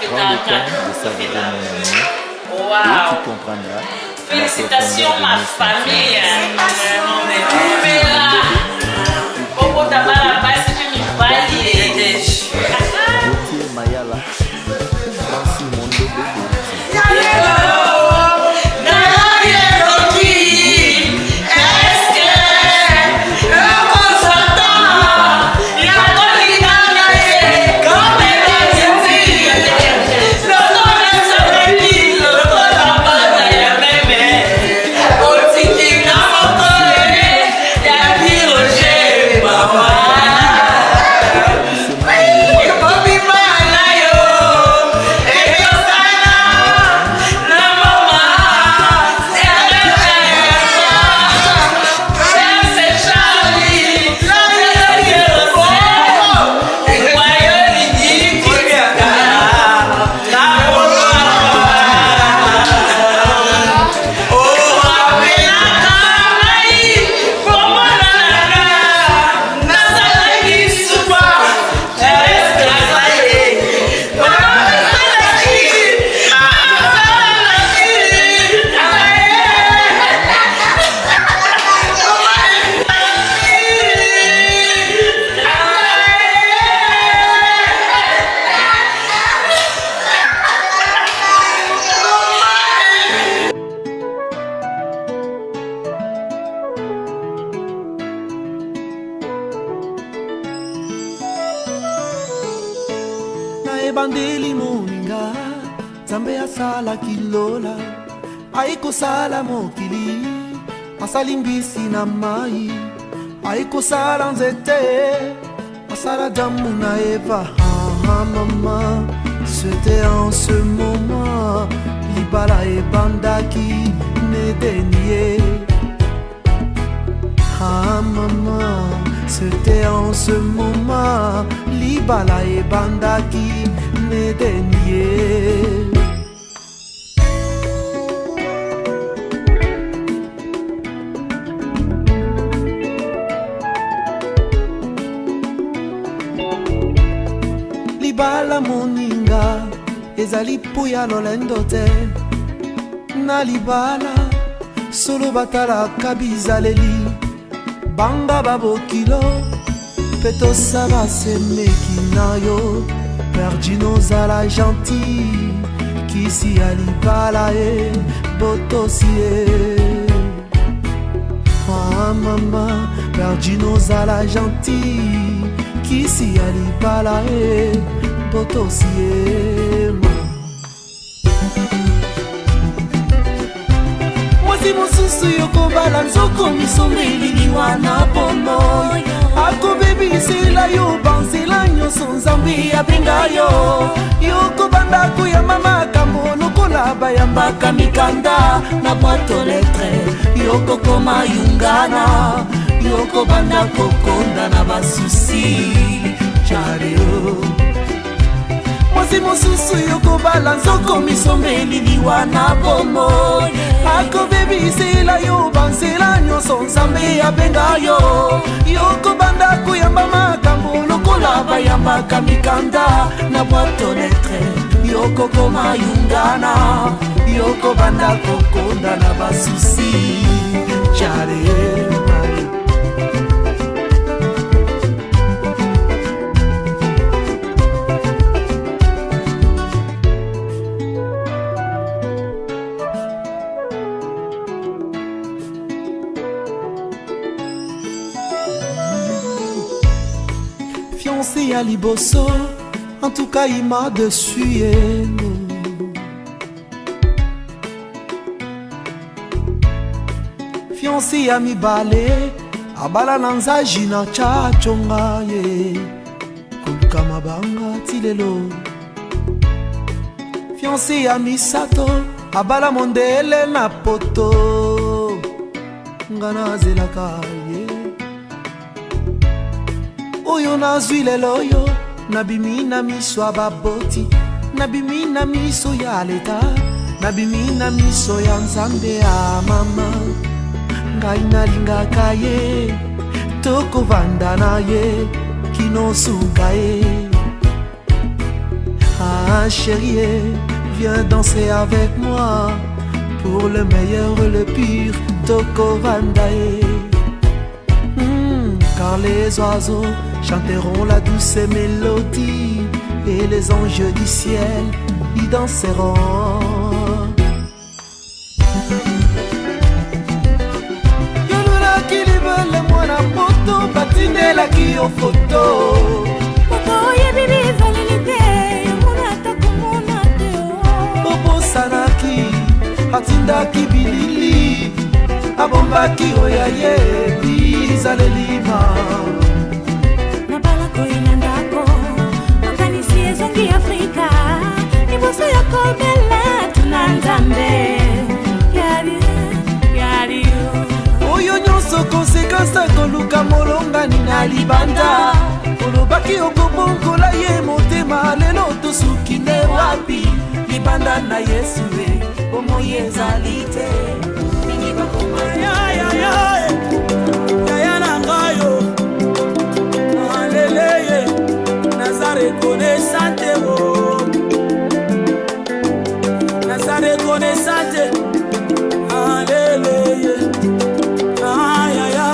prends le temps de savourer mon amour et tu comprendras. Félicitations ma famille. Bobo tabala basi mimi bali. Mayala, Francis Mondo Bébé. Bandeli moninga Zambe asala kilola Aiko sala mokili Asali mbisi na mai Aiko sala nzete Asala damu na Eva maman C'était en ce moment Libala e bandaki ne dénié maman C'était en ce moment Libala e bandaki ne dénié. Libala moninga ezali puya lolendo te na libala solo batala kabizaleli banga babokilo peto saba semeki na yo Perdino zala gentil Kisi alibala e botosie maman Perdino zala gentil Kisi alibala e botosie Mwasi mosusu yokobala nzoko misomeli liwana pono Ako baby sila yo banzela nyonso nzambe abenga yo Yoko banda kuya mama kambono kola bayambaka mikanda na boîte lettre Yoko koma yungana Yoko banda kokonda na basusi Chareo Mwasi mosusu yoko bala nzoko misomeli liwana pomo Ako baby sila yo banzela nyonso nzambe abenga yo Yoko banda kuyamba makambo lokola bayambaka mikanda na boîte lettre Yoko koma yungana Yoko banda kokonda na basusi Chare Fiancé à Liboso, en tout cas il m'a dessus. Fiancé à mi balé, a bala nanza jina cha chonga ye, kuluka mabanga tilelo. Fiancé à mi sato, a bala mondele na poto, ngana zelaka ye. Oyo nazwi lelo yo nabimi na miso ababoti nabimi na miso ya leta nabimi na miso ya nzambe ya mama ngai nalingaka ye tokovanda na ye kinosuka ye Ma chérie, viens danser avec moi. Pour le meilleur, le pire, Toko Vandae. Car les oiseaux chanteront la douce mélodie et les anges du ciel y danseront. Yolulaki libele mwana poto batindelaki yo foto. Bobosanaki atindaki bilili abombaki oyaye bizalelima nabalako inandako makanisi ezongi Afrika liboso ya kobela tuna nzambe yari oyo nyonso konsekansi akoluka molongani na libanda olobaki okobongola ye motema lelo tosuki nde wapi libanda na Yesu omoyi ezali te yaya na ngayo aleleye naza rekonesante naza rekonesante aleleye ayaya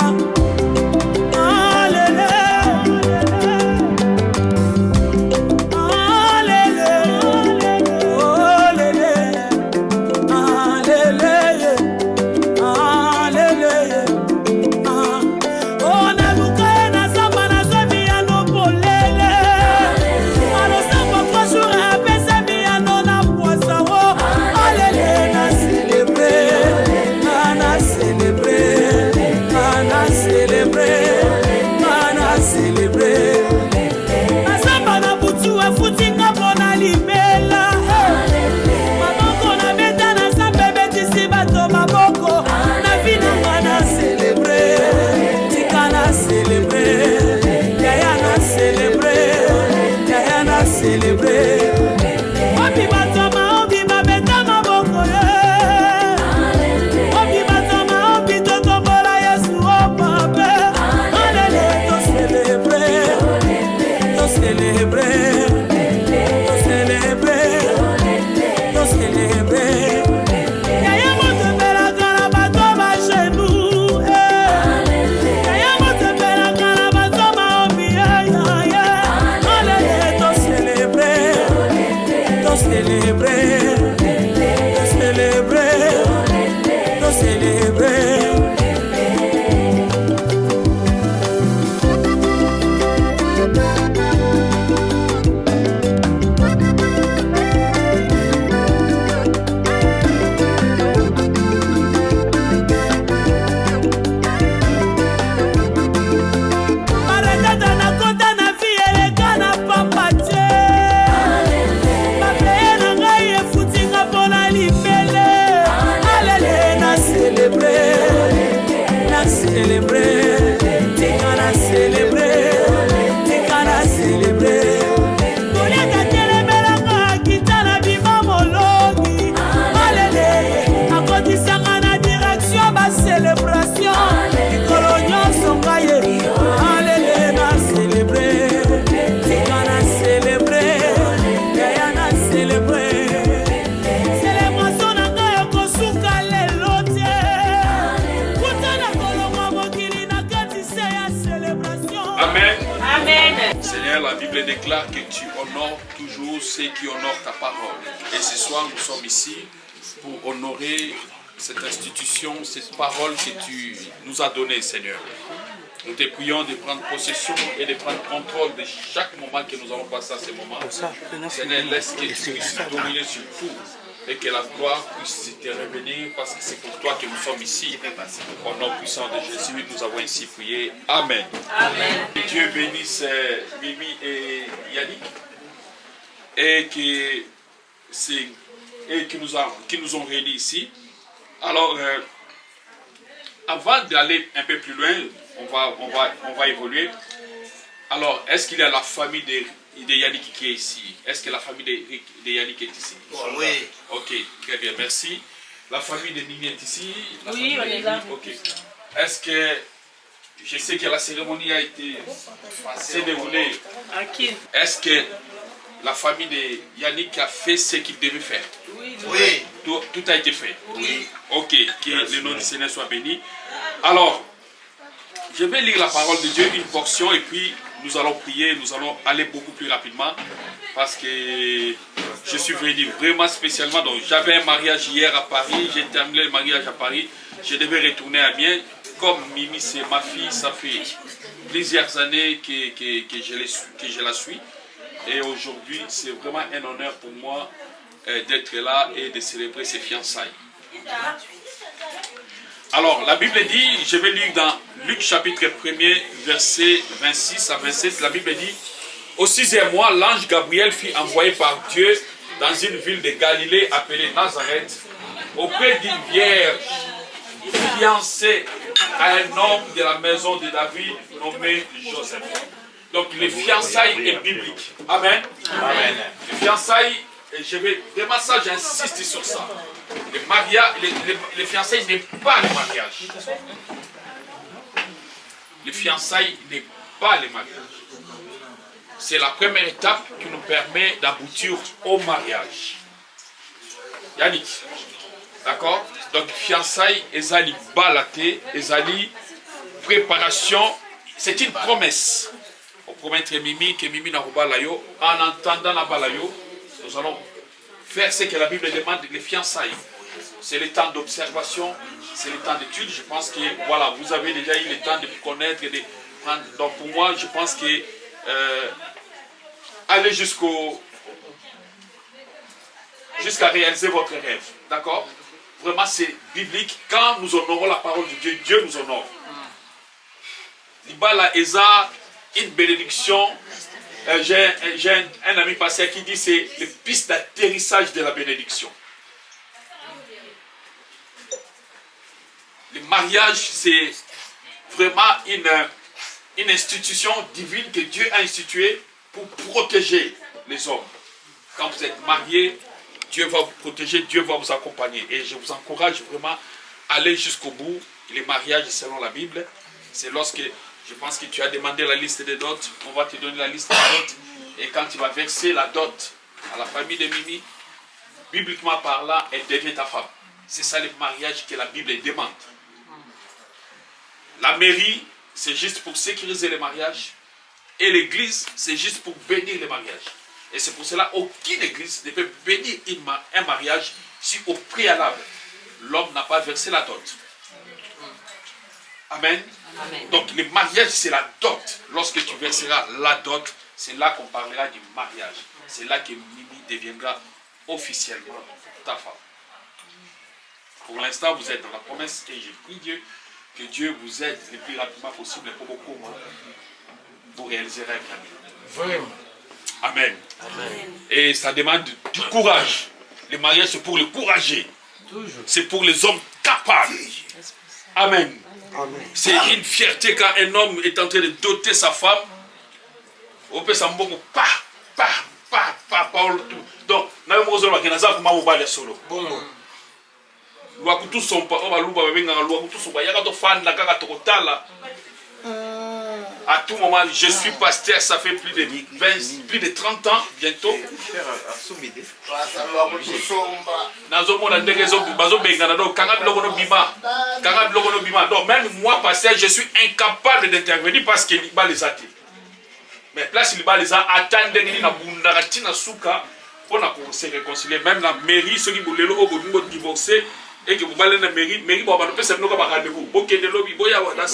La Bible déclare que tu honores toujours ceux qui honorent ta parole. Et ce soir, nous sommes ici pour honorer cette institution, cette parole que tu nous as donnée, Seigneur. Nous te prions de prendre possession et de prendre contrôle de chaque moment que nous allons passer à ce moment. Seigneur, laisse que tu puisses dominer sur tout et que la gloire puisse te revenir parce que c'est pour toi que nous sommes ici. Au nom puissant de Jésus, nous avons ainsi prié. Amen. Amen. Que Dieu bénisse Mimi et Yannick et qui nous ont réunis ici. Alors, avant d'aller un peu plus loin, on va évoluer. Alors, est-ce qu'il y a la famille de Yannick qui est ici? Est-ce que la famille de Yannick est ici? Oui. Ok, très bien, merci. La famille de Mimi est ici? Oui, on est là. Ok. Est-ce que... Je sais que la cérémonie s'est déroulée. À qui? Est-ce que la famille de Yannick a fait ce qu'il devait faire. Oui. Tout a été fait. Oui. Ok, que le nom du Seigneur soit béni. Alors, je vais lire la parole de Dieu, une portion, et puis nous allons prier, nous allons aller beaucoup plus rapidement, parce que je suis venu vraiment spécialement. Donc, j'avais un mariage hier à Paris, j'ai terminé le mariage à Paris, je devais retourner à Amiens. Comme Mimi, c'est ma fille, ça fait plusieurs années que je la suis. Et aujourd'hui, c'est vraiment un honneur pour moi d'être là et de célébrer ses fiançailles. Alors, la Bible dit, je vais lire dans Luc chapitre 1er, verset 26 à 27, la Bible dit, au 6e mois, l'ange Gabriel fut envoyé par Dieu dans une ville de Galilée appelée Nazareth, auprès d'une vierge fiancée à un homme de la maison de David nommé Joseph. Donc les fiançailles est biblique. Amen. Amen. Les fiançailles, je vais vraiment ça, j'insiste sur ça. Les mariages, les fiançailles n'est pas le mariage. Les fiançailles n'est pas le mariage. C'est la première étape qui nous permet d'aboutir au mariage. Yannick, d'accord? Donc fiançailles, ezali balaté, ezali préparation, c'est une promesse. On promet Mimi que Mimi n'a pas balayo. En entendant la balayo, nous allons faire ce que la Bible demande, les fiançailles. C'est le temps d'observation, c'est le temps d'étude. Je pense que voilà, vous avez déjà eu le temps de vous connaître. Donc pour moi, je pense que aller jusqu'à réaliser votre rêve. D'accord? Vraiment, c'est biblique. Quand nous honorons la parole de Dieu, Dieu nous honore. Libala Eza, une bénédiction. J'ai un ami pasteur qui dit c'est les pistes d'atterrissage de la bénédiction. Le mariage, c'est vraiment une institution divine que Dieu a instituée pour protéger les hommes. Quand vous êtes mariés, Dieu va vous protéger, Dieu va vous accompagner. Et je vous encourage vraiment à aller jusqu'au bout. Les mariages, selon la Bible, c'est lorsque, je pense que tu as demandé la liste des dots, on va te donner la liste des dots. Et quand tu vas verser la dot à la famille de Mimi, bibliquement parlant, elle devient ta femme. C'est ça le mariage que la Bible demande. La mairie, c'est juste pour sécuriser les mariages. Et l'église, c'est juste pour bénir les mariages. Et c'est pour cela qu'aucune église ne peut bénir un mariage si au préalable, l'homme n'a pas versé la dot. Amen. Amen. Donc le mariage, c'est la dot. Lorsque tu verseras la dot, c'est là qu'on parlera du mariage. C'est là que Mimi deviendra officiellement ta femme. Pour l'instant, vous êtes dans la promesse et je prie Dieu que Dieu vous aide le plus rapidement possible pour beaucoup moins. Vous réaliserez un rêve. Vraiment. Amen. Amen. Et ça demande du courage. Le mariage, c'est pour les courageux. C'est pour les hommes capables. Amen. Amen. C'est une fierté quand un homme est en train de doter sa femme. On peut s'en beaucoup. Donc, nous avons solo. À tout moment, je suis pasteur, ça fait plus de 30 ans bientôt. Donc même moi, pasteur, je suis incapable d'intervenir parce que l'Iba les a. Mais place l'Iba les a attendus pour se réconcilier. Même la mairie, ceux qui voulaient divorcer, et que vous allez dans la mairie, vous allez faire un rendez-vous. Vous allez dans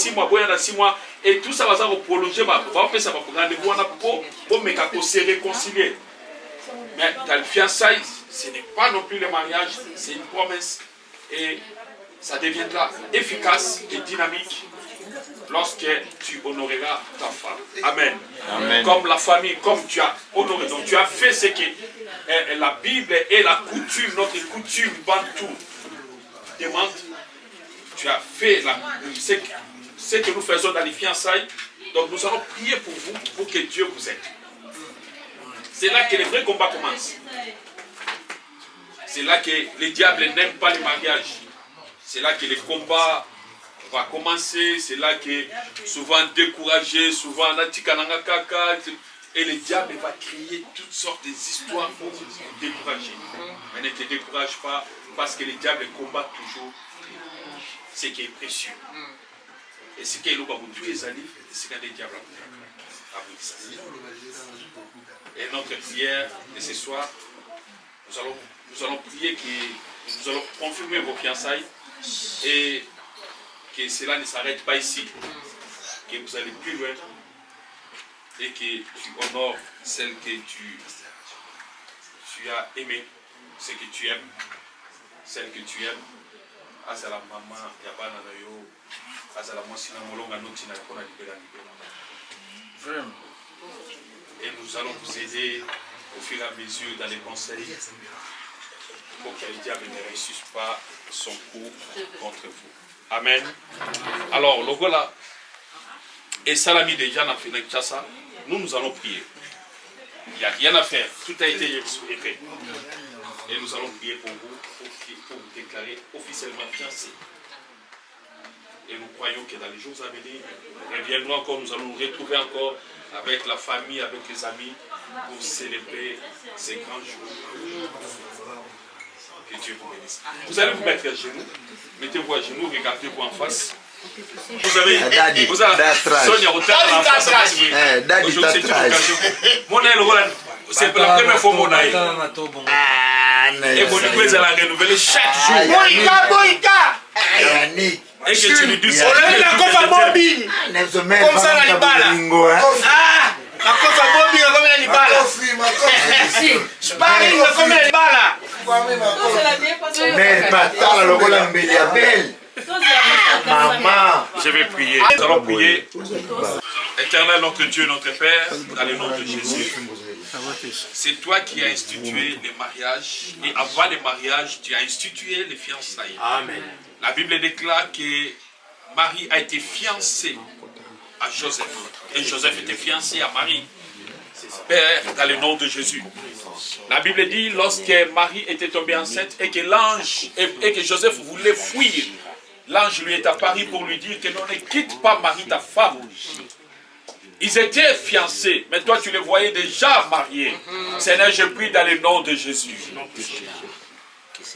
6 mois, et tout ça va se prolonger. Vous allez faire un rendez-vous pour se réconcilier. Mais dans le fiançailles, ce n'est pas non plus le mariage, c'est une promesse. Et ça deviendra efficace et dynamique lorsque tu honoreras ta femme. Amen. Amen. Comme la famille, comme tu as honoré. Donc tu as fait ce que la Bible et la coutume, notre coutume bantou demande. Tu as fait ce que nous faisons dans les fiançailles. Donc nous allons prier pour vous, pour que Dieu vous aide. C'est là que le vrai combat commence. C'est là que le diable n'aime pas le mariage. C'est là que le combat va commencer. C'est là que souvent découragé, souvent Et le diable va créer toutes sortes d'histoires pour te décourager. Mais ne te décourage pas parce que le diable combat toujours ce qui est précieux. Et ce qui est le bas de tous les années, c'est quand le diable a pris ça. Et notre prière de ce soir, nous allons prier que nous allons confirmer vos fiançailles et que cela ne s'arrête pas ici, que vous allez plus loin et que tu honores celle que tu as aimée, ce que tu aimes, celle que tu aimes. Azala maman, yabana na yo, azala mwasina molonga noti na kona libela. Vraiment. Et nous allons vous aider au fur et à mesure dans les conseils pour que le diable ne réussisse pas son coup contre vous. Amen. Alors, le voilà. Et Salami déjà n'a fait ça. Nous allons prier. Il n'y a rien à faire. Tout a été fait. Et nous allons prier pour vous, pour vous déclarer officiellement fiancés. Et nous croyons que dans les jours à venir, nous reviendrons encore, nous allons nous retrouver encore avec la famille, avec les amis, pour célébrer ces grands jours. Que Dieu vous bénisse. Vous allez vous mettre à genoux. Mettez-vous à genoux, regardez-vous en face. Vous avez Sonia au terre en face. C'est la première fois mon aïe. Et vous devez la renouveler chaque jour. Et que tu lui dises comme ça la libala. Ah, la kofa bobi comme la libala. Sparring comme la libala. Mais pas tant le rôle embelli à belle. Maman, je vais prier. Nous allons prier. Éternel notre Dieu, notre Père, dans le nom de Jésus. C'est toi qui as institué les mariages. Et avant les mariages, tu as institué les fiançailles. Amen. La Bible déclare que Marie a été fiancée à Joseph. Et Joseph était fiancé à Marie. Père, dans le nom de Jésus. La Bible dit, lorsque Marie était tombée enceinte et que l'ange et que Joseph voulait fuir, l'ange lui est apparu pour lui dire que non, ne quitte pas Marie, ta femme. Ils étaient fiancés, mais toi tu les voyais déjà mariés. Seigneur, je prie dans le nom de Jésus.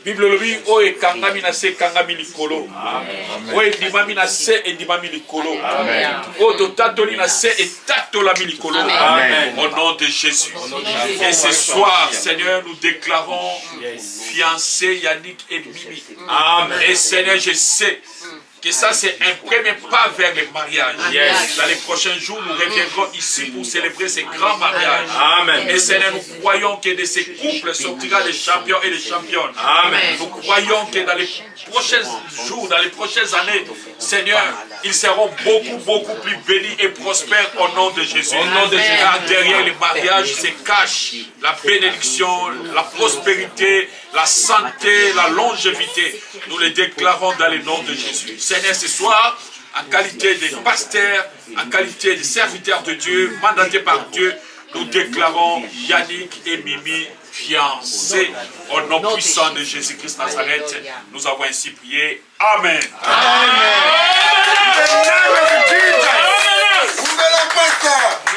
Bible lui o e kangami na se kangami likolo. O e dimami na se e dimami likolo. O to tatoli na se e tatola mi likolo. Au nom de Jésus. Et ce soir, Seigneur, nous déclarons fiancés Yannick et Mimi. Amen. Et Seigneur, je sais que ça c'est un premier pas vers le mariage. Dans les prochains jours, nous reviendrons ici pour célébrer ces grands mariages. Amen. Et Seigneur, nous croyons que de ces couples sortira des champions et des championnes. Amen. Nous croyons que dans les prochains jours, dans les prochaines années, Seigneur, ils seront beaucoup plus bénis et prospères au nom de Jésus. Au nom de Jésus. Car derrière les mariages se cache la bénédiction, la prospérité, la santé, la longévité. Nous les déclarons dans le nom de Jésus. Seigneur, ce soir, en qualité de pasteur, en qualité de serviteur de Dieu, mandaté par Dieu, nous déclarons Yannick et Mimi fiancés au nom puissant de Jésus-Christ Nazareth. Nous avons ainsi prié. Amen.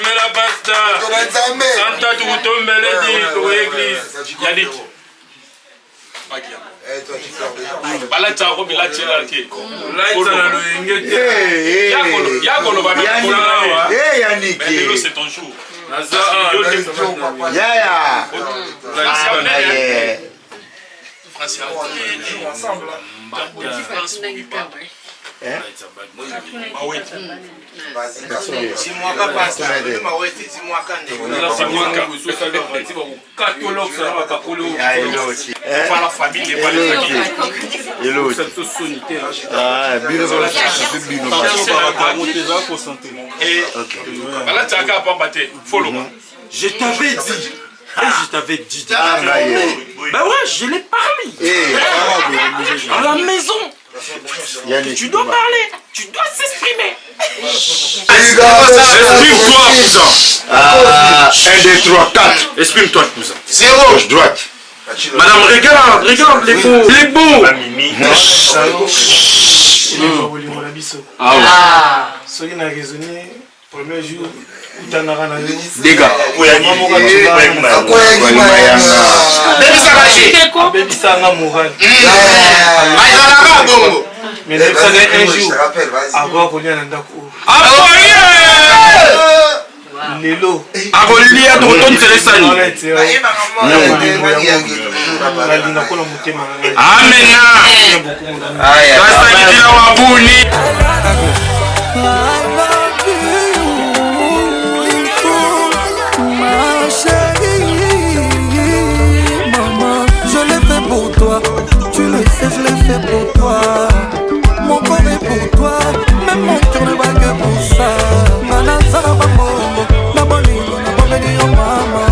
La basta. Santa Église. Yannick. Balata robi la tira ke. Yagolo va mettre Yannick. Mais c'est ton jour. Yaya. La famille n'est pas les je t'avais dit. Et je t'avais dit. Ben ouais, je l'ai parlé. À la maison. Tu dois parler. Tu dois s'exprimer. Exprime-toi, cousin. 1, 2, 3, 4. Exprime-toi, cousin. 0. Gauche, droite. Madame, regarde les beaux. Les beaux. Premier jour, Utanarana. Dégâts. Mais un jour, avant qu'on y ait un d'accord. Lelo. Akolia tonton Teresani. Amena. Rasta kitila wabuni. Ma chérie, maman, je l'ai fait pour toi. Tu le sais, je l'ai fait pour toi. Mon corps est pour toi, même mon cœur ne va que pour ça. Manazana maman, na bolingo, na bomeli yo mama.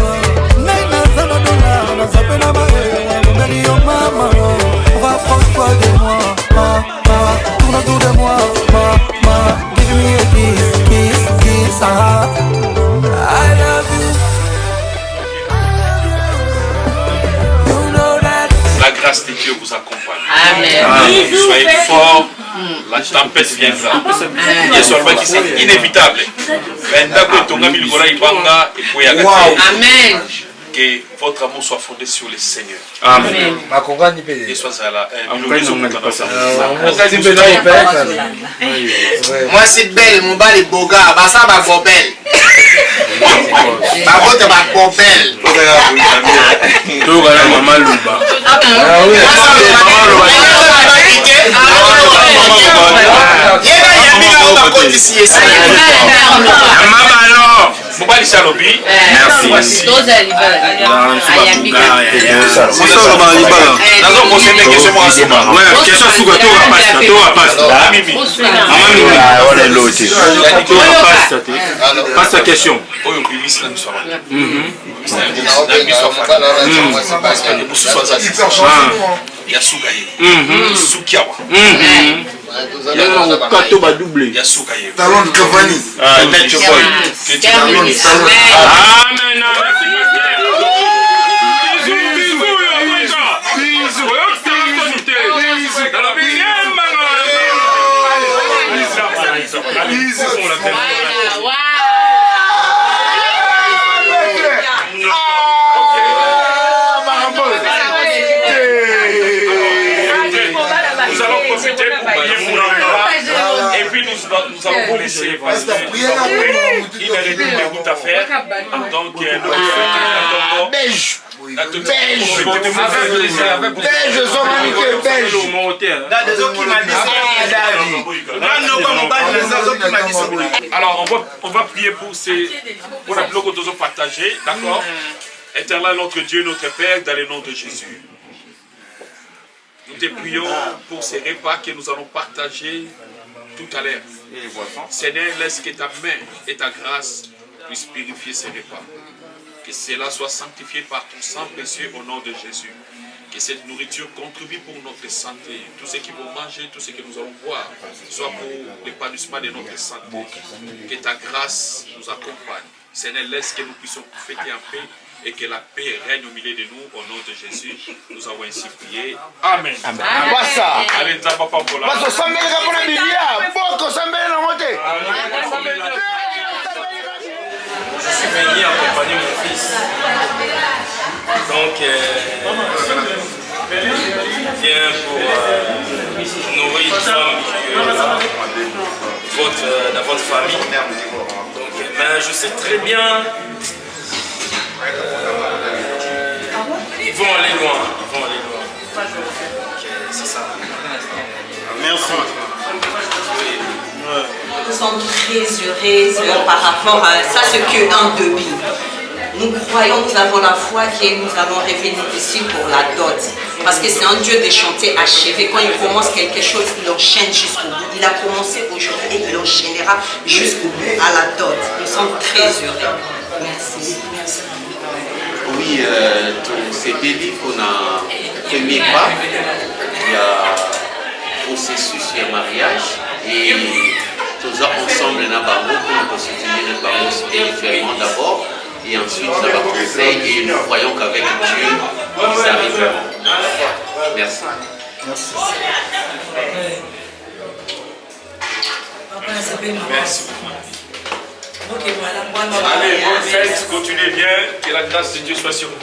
Nainazana dola, na zapena bae, bomeli yo mama. Rapproche-toi de moi, mama. Tourne autour de moi, mama. Give me a kiss, kiss, kiss, ah. I love you. You know that. La grâce de Dieu vous accompagne. Amen. Soyez forts. La tempête viendra. Il y a seulement qui c'est inévitable. Amen. Que votre amour soit fondé sur le Seigneur. Amen. Et soit à la. Moi c'est belle, mon bal est boga, bah ça va pas belle. Ma vote va pas belle. Tout va la maman Luba. Mobali Salobi. Merci. Passe ta question. Talon de Cavani. Amen. Nous allons profiter pour prier pour l'enfant. Et puis nous allons vous laisser parce qu'il y a une route à faire. Donc nous attendons. Belge. Alors on va prier pour la bloc que nous avons partagé, d'accord? Éternel notre Dieu, notre Père, dans le nom de Jésus. Nous te prions pour ces repas que nous allons partager tout à l'heure. Seigneur, laisse que ta main et ta grâce puissent purifier ces repas. Que cela soit sanctifié par ton sang précieux au nom de Jésus. Que cette nourriture contribue pour notre santé. Tout ce qui vont manger, tout ce que nous allons boire, soit pour l'épanouissement de notre santé. Que ta grâce nous accompagne. Seigneur, laisse que nous puissions fêter en paix et que la paix règne au milieu de nous au nom de Jésus. Nous avons ainsi prié. Amen. Amen. Allez, papa, voilà. Je suis venu accompagner mon fils. Donc, il vient pour nourrir une femme dans votre famille. Donc, mais je sais très bien, ils vont aller loin. C'est ça. Merci. Nous sommes très heureux par rapport à ça, ce qu'un demi. Nous croyons, nous avons la foi que nous allons revenir ici pour la dot. Parce que c'est un Dieu de chanter achevé. Quand il commence quelque chose, il enchaîne jusqu'au bout. Il a commencé aujourd'hui et il enchaînera jusqu'au bout à la dot. Nous sommes très heureux. Merci. Oui, c'était dit qu'on a premier pas. Il y a processus de mariage et tous ensemble dans Bango pour nous soutenir le Bango spirituellement d'abord et ensuite dans le conseil et nous croyons qu'avec Dieu ils arriveront. Merci. Merci. Merci. Allez, bonne fête, continuez bien, que la grâce de Dieu soit sur vous.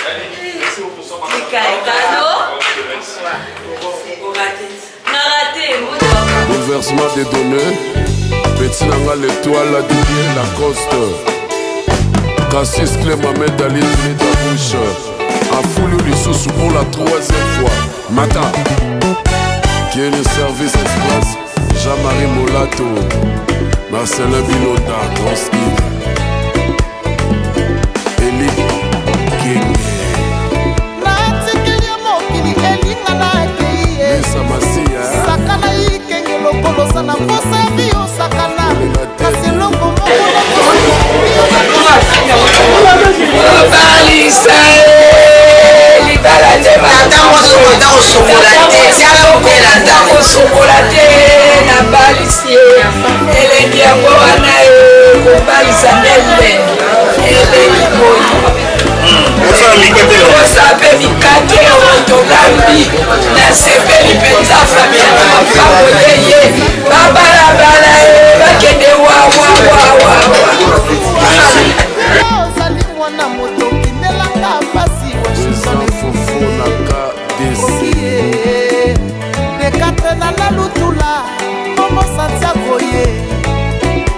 Allez, merci beaucoup. Bouleversement des données, petit nanga l'étoile, la Didier Lacoste, Cassis Clé Mohamed Ali Trinita Bouche, a foulé les sous pour la 3e fois. Mata, qui est le service express, Jean-Marie Molato, Marcelin Biloda, Trotsky, Eli King. Mesa Masia sakana ikenge lokolosa na posa bio sakana kasi longo balisa libala te osokola te na balisi elengi yango wana kobalisa ndembe elengi boyi osape mikate otogambi nasepeli mpenza famille na makambo yeye babalabala bakende wawawawawa ozali mwana moto kindelanga pasi washisoneokie dekatena na lutula momo santiago ye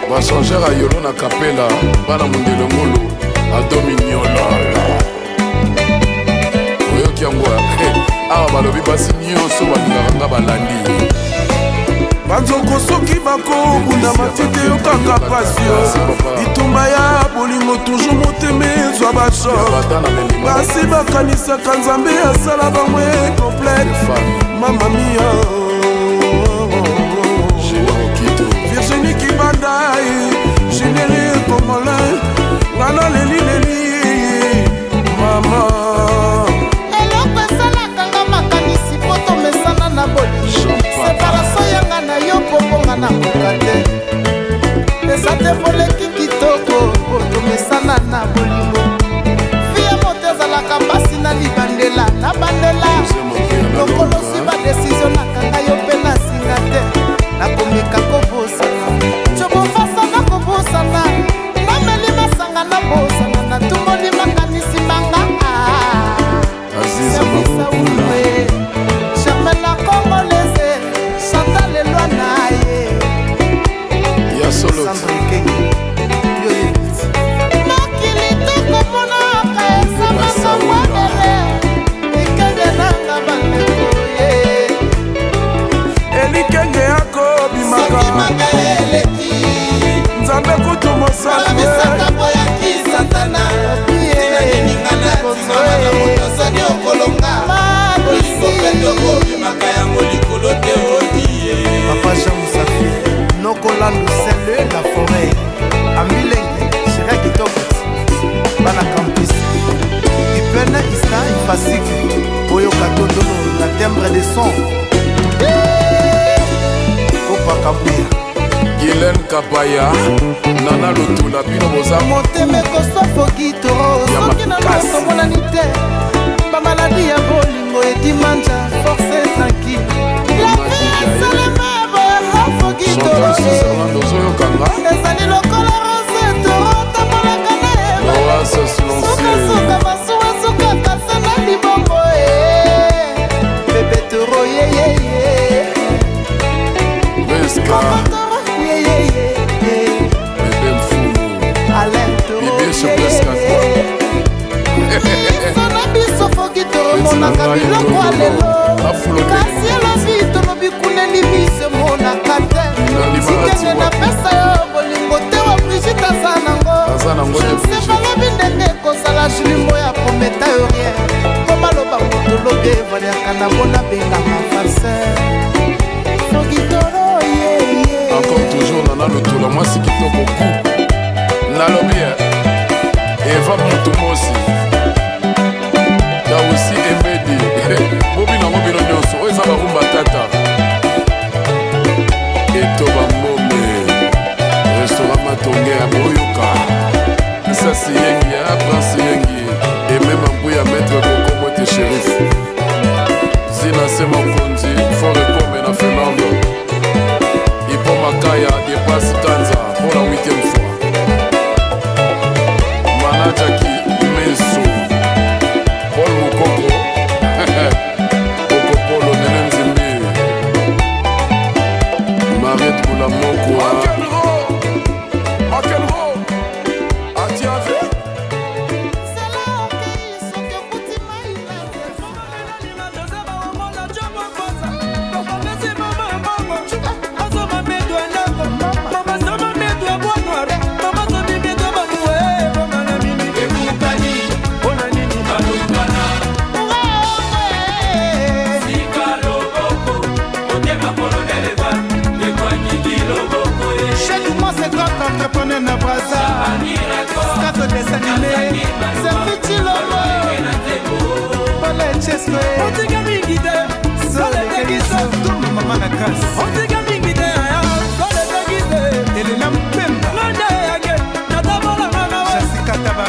bachangere ayolo na kapela bana mondelo ngolo adominiola oyoki yango awa balobi basi nyonso balingaka nga balandi banzoko soki bakobunda matite yokanga pasio bitumba ya bolingo toujours motema ezwa basho basi bakanisaka nzambe asala bango complete mama mia Virginie Kibanda généré congolais ngana leli mama eloko esalaka nga makanisi po tomesana na bolingo separation yanga na yo pokonga na koka te eza te poleki kitoko po tomesana na bolingo fie moto ezalaka mpasi na libandela na bandela lokolosi badesizio nakanga yo mpe na singa te nakomeka kobosana cobofasa na kobosana nameli masanga na bosana natungoli makanisi manga servisa ulwe charmela congolaise chantal elwa na ye mokili tokomonaka esamakawadele ekenge nanga bandeko ye elikenge yako bimaka nzambe kutu mosali satana ozali okolonga obimaka yango likolo te odie papa jean mosafi nokolandu sele la forêt ambilenge shira kitoko bana campus ipene ista ifasike oyoka tondolo la timbre de son opakabuya Gilen Kapaya Nana Lutula Bino Boza motema ekosofokitoro soki na losomonani te bamaladi ya bolingo edimanja force tranquille la vie esalema boyafokitoro ezali lokola rose toro tamolaka na sukasuka masuwasukaka se na libongo bebetoro yeyeye Beska sona biso foki toromonaka biloko alelo kasi elobi tolobi kuneli biso emonaka te sikenge napesa yo bolingo te wa brigite aza nango sebalobi ndenge ekozala julimbo ya prometa yo rien komaloba moto lobi evaliaka nango nabengaka farse foki toro yeye encore toujours Nana Lutula mwasi kitoko ku nalobi Eva Mutumosi Dawusi Emedi bobi nango bino nyonso oyo eza barumba tata etoba ngome restaurant matonge ya boyoka sasi yengi ya prince yengi emema mbuya maître kokomote shérif zina se mokonzi fort ekome na finlande ipo makaya depasi tana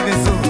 Paris,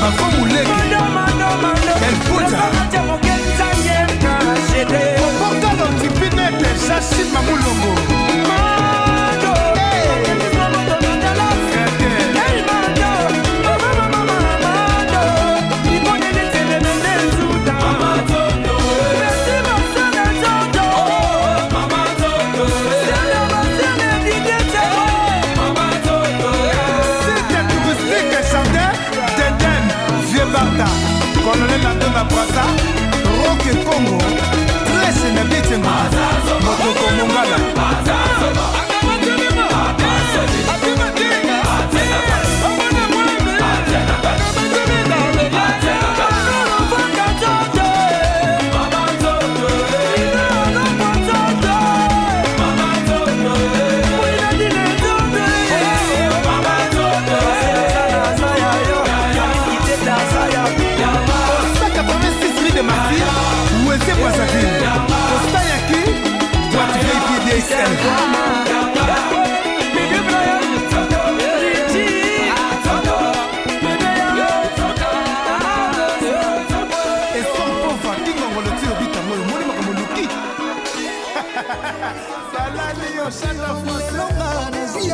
Bafo Mouleke El Pouja Pokalo Tipinete Chachit Mamoulongo Colonel Andona Brasa, Roque Congo, Tresse Nabitengo, Motoko Mongala.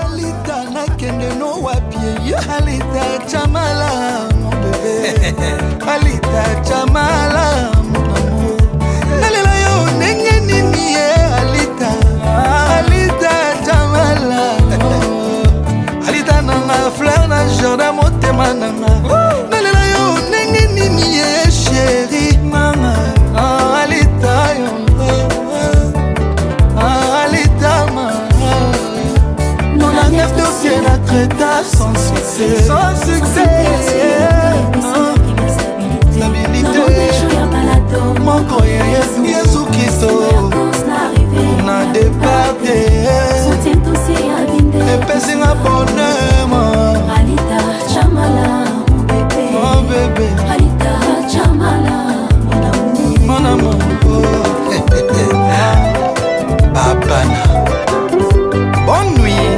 Alita nakende no wapie Alita chamala mon bébé Alita chamala mon amour Nalela yo nenge nini Alita Alita chamala Alita nanga fleur na jardin motema nanga Nalela yo nenge nini chérie mama Alita yo Alita mama Mon dossier la traita sans succès. Sans succès. Stabilité. Mon courrier Jésus Christ. On a départé. Et passé un bonheur. Alita Chamala, mon bébé. Alita Chamala, mon amour. Babana. Bonne nuit.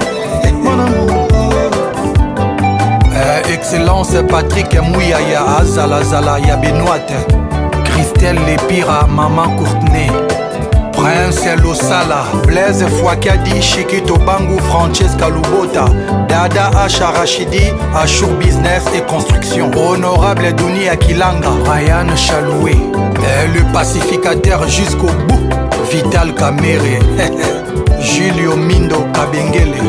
Excellence Patrick Mouyaya Azala Zala ya Benoît Christelle Lepira Maman Courtenay Prince Losala Blaise Fouakadi Chiquito Bangou Francesca Lubota Dada Acha Rachidi Achour Business et Construction Honorable Douni Akilanga Ryan Chaloué le pacificateur jusqu'au bout Vital Kamere Julio Mindo Kabengele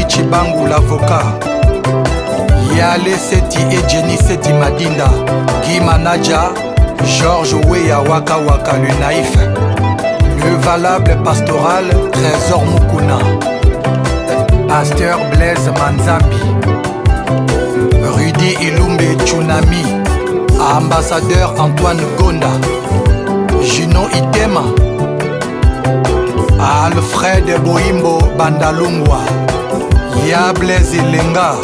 Chibangu l'avocat Yale Seti et Jenny Seti Madinda Guy Manaja Georges Weya Waka Waka le naïf Le valable pastoral Trésor Mukuna Pasteur Blaise Manzambi Rudy Ilumbe Tsunami Ambassadeur Antoine Gonda Juno Itema Alfred Boimbo Bandalungwa Ya Blaise Lenga,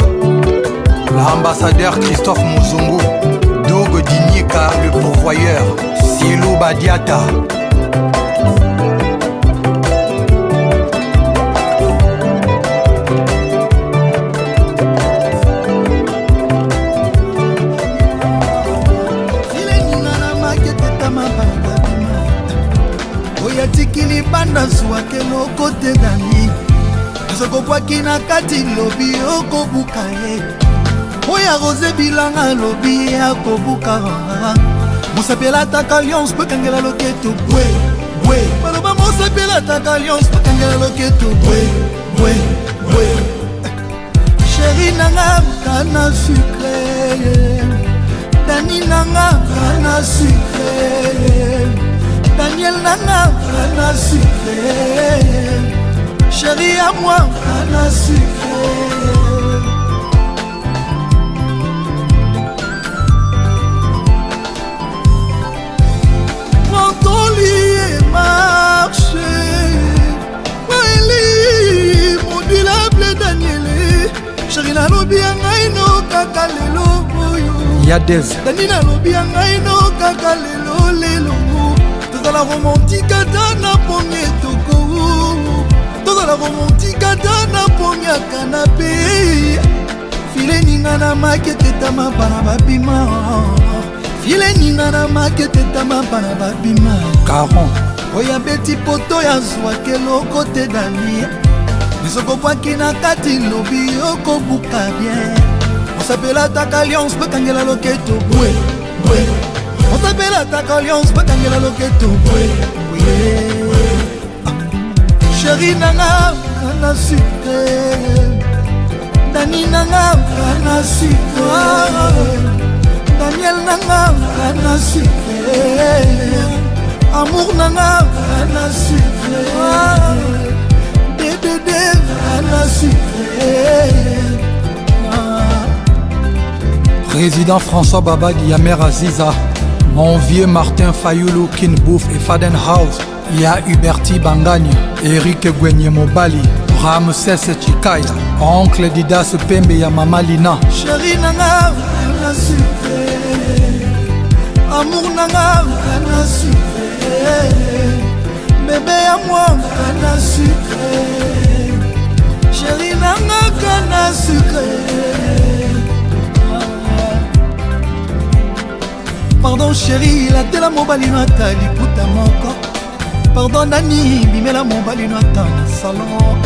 l'ambassadeur Christophe Muzungu, Doug Dinyika, le pourvoyeur, Silou Badiata. Oyatikili banda zwake loko te dani Sokokwaki na kati lobi okobuka ye Oya rose bilanga lobi akobuka Mosapela taka alliance pe kangela loketo bwe bwe Maloba mosapela taka alliance pe kangela loketo bwe bwe bwe Chéri nanga kana sucré Dani nanga kana sucré Daniel nanga kana sucré Chérie à moi, Anna sucré. Prends ton lit et marche. Maëlie, modulable Daniel. Chérie na lobi ngai no kaka lelo boyo. Yadez. Dani na lobi ngai no kaka lelo lelo. tozala romantique ata na pomi etoko, tozala romantique ata na pomi ya kanape. File ninga na makete tama bana babima, file ninga na makete tama bana babima. Caron oya beti poto ya zwa keloko te dani, misoko bwaki na kati lobi okobuka bien. On s'appelle attaque alliance, peut kangela loketo bwe bwe. On s'appelle attaque alliance, peut kangela loketo bwe bwe. Chérie nanga kana sucre, Dani nanga kana sucre, Daniel nanga kana sucre, amour nanga kana sucre, Dédé kana sucre. Président François Babadi Yamer Aziza, mon vieux Martin Fayoulou, Kinbouf et Fadenhouse, Ya Huberti Bangagne, Eric Gwenye Mobali, Ramses Chikaya, Oncle Didas Pembe ya Mama Lina. Chérie nanga kana sucre, amour nanga kana sucre, bébé à moi kana sucre, chérie nanga kana sucre. Pardon chérie, la tela mobali no ata liputa moko. Pardon nani, bimela mobali no ata na salon.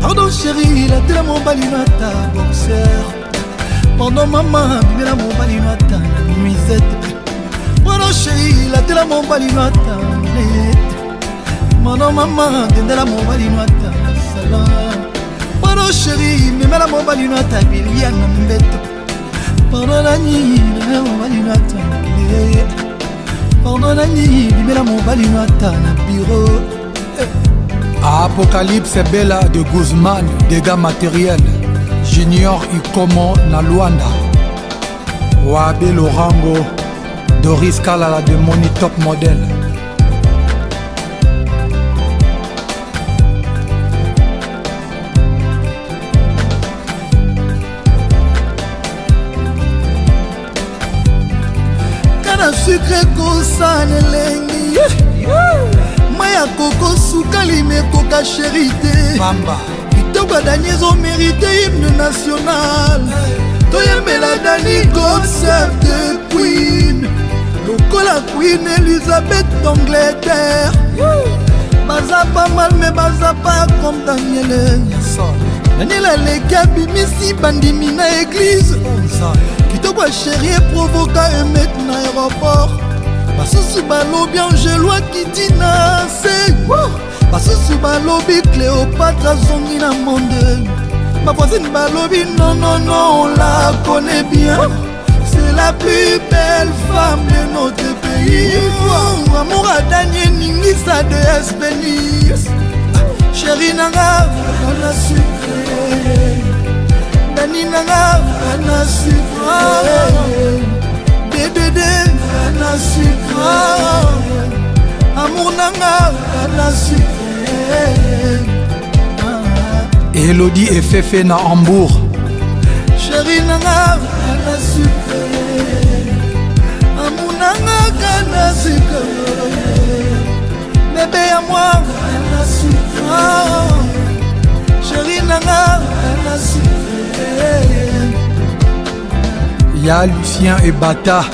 Pardon chérie, la tela mobali no ata boxer. Pardon maman, bimela mobali no ata na nuisette. Pardon chérie, la tela mobali no ata net. Pardon maman, dendela mobali no ata na salon. Pardon chérie, bimela mobali no ata bilia na mbeto. Pardon nani, bimela mobali no ata. Pardon Nani, bimela mobali no ata na bureau. Apocalypse Bella de Guzman, dégâts matériels. Junior Ikomo na Luanda. Wabe Lorango, Doris Kalala de Moni Top Model. Sucre kosana elengi, maya koko sukali mekoka chérité. Kitoko Dani ezomérite hymne national. Toyembela Dani concept de Queen, lokola Queen Elizabeth d'Angleterre. Baza pas mal mais baza pas comme Daniel. Daniel aleki abimisi bandimi na église. Kitoko chérie provoka emet na aéroport. Basusu balobi Angelois Kitina se. Basusu balobi Cléopâtre zongi na monde. Ma voisine balobi non non non on la connaît bien. C'est la plus belle femme de notre pays. Amour à Daniel Ningisa de Espénis. Chérie nanga kana sucre, Dani nanga kana sucre, Dédé kana sucre, amour nanga kana sucre. Elodie et Fefe na Hambourg. Chérie nanga kana sucre, amour nanga kana sucre, bébé à moi kana sucre. Chérie nanga kana sucre. Ya Lucien et Bata,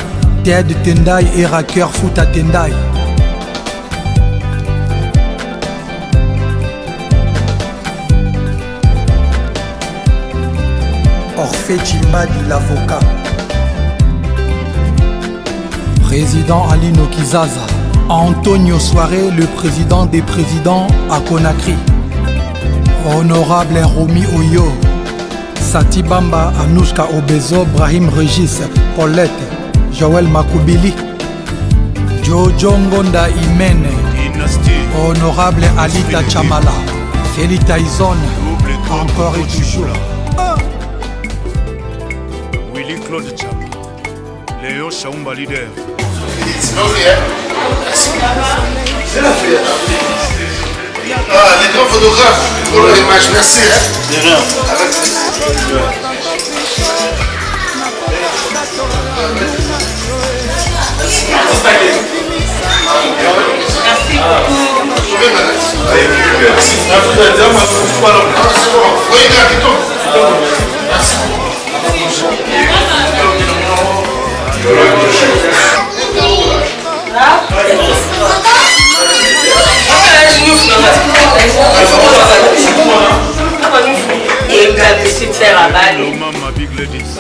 Ted Tendai et Racker Fouta Tendai. Orphée Chimbadi l'avocat. Président Alino Kizaza. Antonio Soare, le président des présidents à Conakry. Honorable Romy Oyo, Sati Bamba, Anouchka Obezo, Brahim Regis, Paulette, Joël Makoubili, Jojo Ngonda Imene, Honorable Alita Chamala, Feli Tyson, encore et toujours. Willy Claude Chama, Léo Chaumba leader. C'est la fête. Ah, les grands photographes pour le match, merci. De rien. Avec plaisir.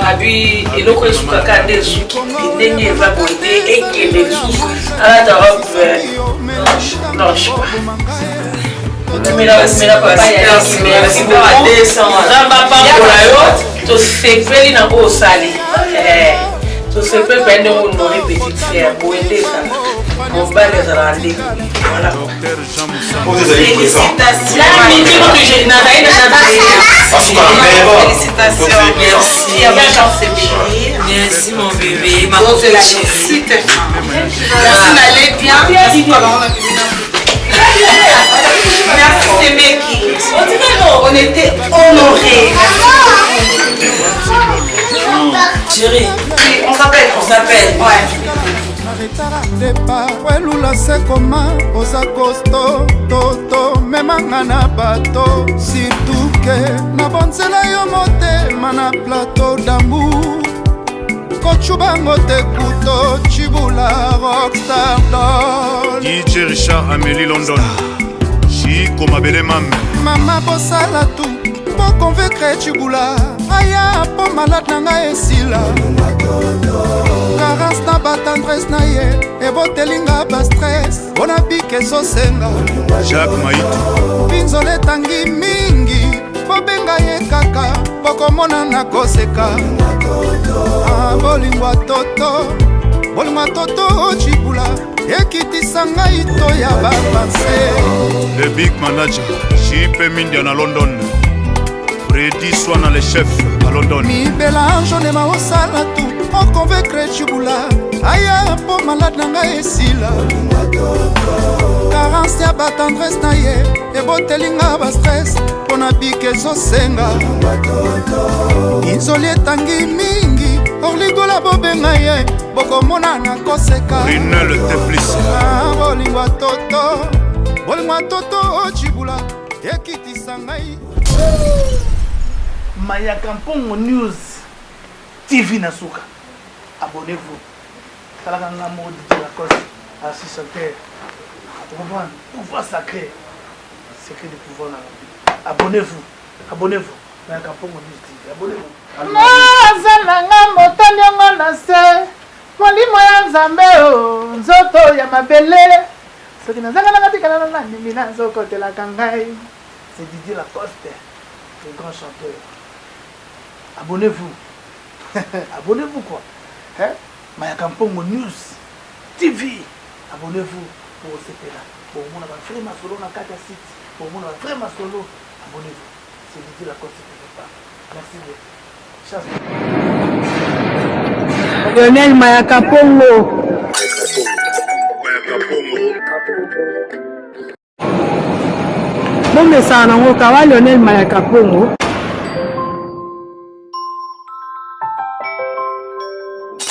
Abi eloko esukaka nde esuki ndenge eza boye ekende lisusu alata robe blanche nzamba yo tosepeli na oyo osali tosepeli pende honore petite frère boye nde ezalaka mobali ezalaka ndenge Merci mon bébé, ma chérie. Merci m'allait bien. Merci c'est Meki. On était honorés. Chérie, on s'appelle. Ouais. welula se koma oza kosto toto memanga na bato situke na bonzela yo motema na plateau d'amour kochubango te kuto chibula rockstar doll DJ Richard Amélie London Chico Mabele mama bosala tu po convaincre chibula aya po malade na ngai esila carence na batendresse na ye ebotelinga bastress mpona bike ezosenga Jacques Maïto pinzole etangi mingi bobenga ye kaka bokomona na koseka bolingwa toto ochibula ekitisa ngai to ya bapanse le big manager Chipe Mindia na London Freddy Swana le chef à London mibelange ondema osala tu okonvaincre chibula aya po malade na ngai esila carence ya batendresse na ye ebotelinga bastress mpona bike ezosenga inzoli etangi mingi orligola bobenga ye bokomona na koseka Rinel Teplis bolingwa toto ochibula ekitisa ngai Mayaka Mpongo News TV Nasuka. Abonnez-vous. Talaka ngamo DJ Lacoste assis sur terre. Pouvoir sacré. Secret du pouvoir dans la vie. Abonnez-vous. Mayaka Mpongo News TV. Abonnez-vous. Nazalanga motani yango na se molimo ya Nzambe o nzoto ya mabele soki nazanga nanga tikala na ndimi na nzokotelaka ngai. C'est Didier Lacoste, le grand chanteur. Abonnez-vous. Abonnez-vous quoi. Hein? Mayaka Mpongo News TV. Abonnez-vous pour cette là. Pour mon frère Masolo na kata site. Pour mon frère Masolo. Abonnez-vous. C'est Didier Lacoste qui fait pas. Merci beaucoup. Lionel Mayaka Mpongo. Bombe sana ngoka wa Lionel Mayaka Mpongo.